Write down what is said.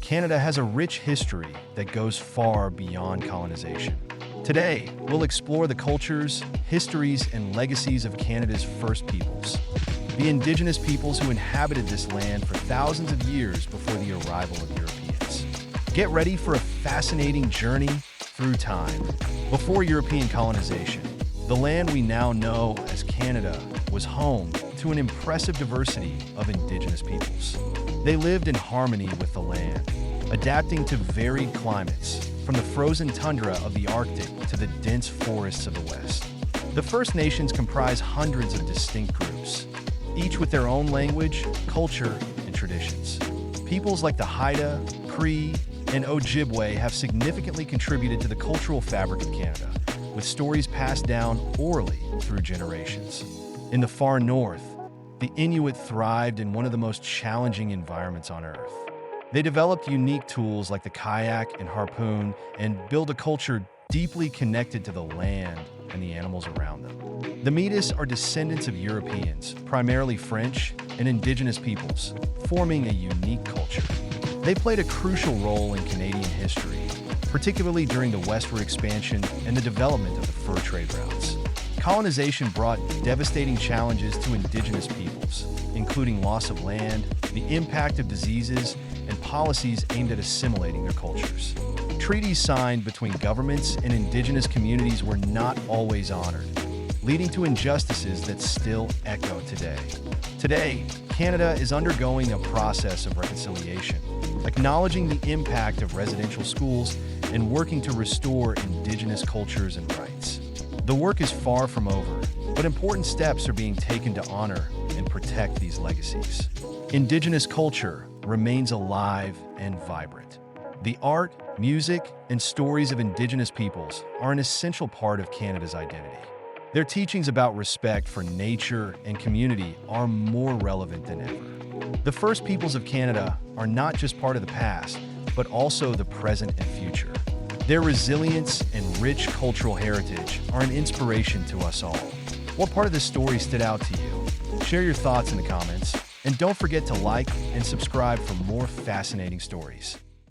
Canada has a rich history that goes far beyond colonization. Today, we'll explore the cultures, histories, and legacies of Canada's First Peoples, the Indigenous peoples who inhabited this land for thousands of years before the arrival of Europeans. Get ready for a fascinating journey through time. Before European colonization, the land we now know as Canada was home to an impressive diversity of Indigenous peoples. They lived in harmony with the land, adapting to varied climates, from the frozen tundra of the Arctic to the dense forests of the West. The First Nations comprise hundreds of distinct groups, each with their own language, culture, and traditions. Peoples like the Haida, Cree, and Ojibwe have significantly contributed to the cultural fabric of Canada, with stories passed down orally through generations. In the far north, the Inuit thrived in one of the most challenging environments on Earth. They developed unique tools like the kayak and harpoon and built a culture deeply connected to the land and the animals around them. The Métis are descendants of Europeans, primarily French, and Indigenous peoples, forming a unique culture. They played a crucial role in Canadian history, particularly during the westward expansion and the development of the fur trade routes. Colonization brought devastating challenges to Indigenous peoples, including loss of land, the impact of diseases, and policies aimed at assimilating their cultures. Treaties signed between governments and Indigenous communities were not always honored, leading to injustices that still echo today. Today, Canada is undergoing a process of reconciliation, acknowledging the impact of residential schools and working to restore Indigenous cultures and rights. The work is far from over, but important steps are being taken to honor and protect these legacies. Indigenous culture remains alive and vibrant. The art, music, and stories of Indigenous peoples are an essential part of Canada's identity. Their teachings about respect for nature and community are more relevant than ever. The First Peoples of Canada are not just part of the past, but also the present and future. Their resilience and rich cultural heritage are an inspiration to us all. What part of this story stood out to you? Share your thoughts in the comments, and don't forget to like and subscribe for more fascinating stories.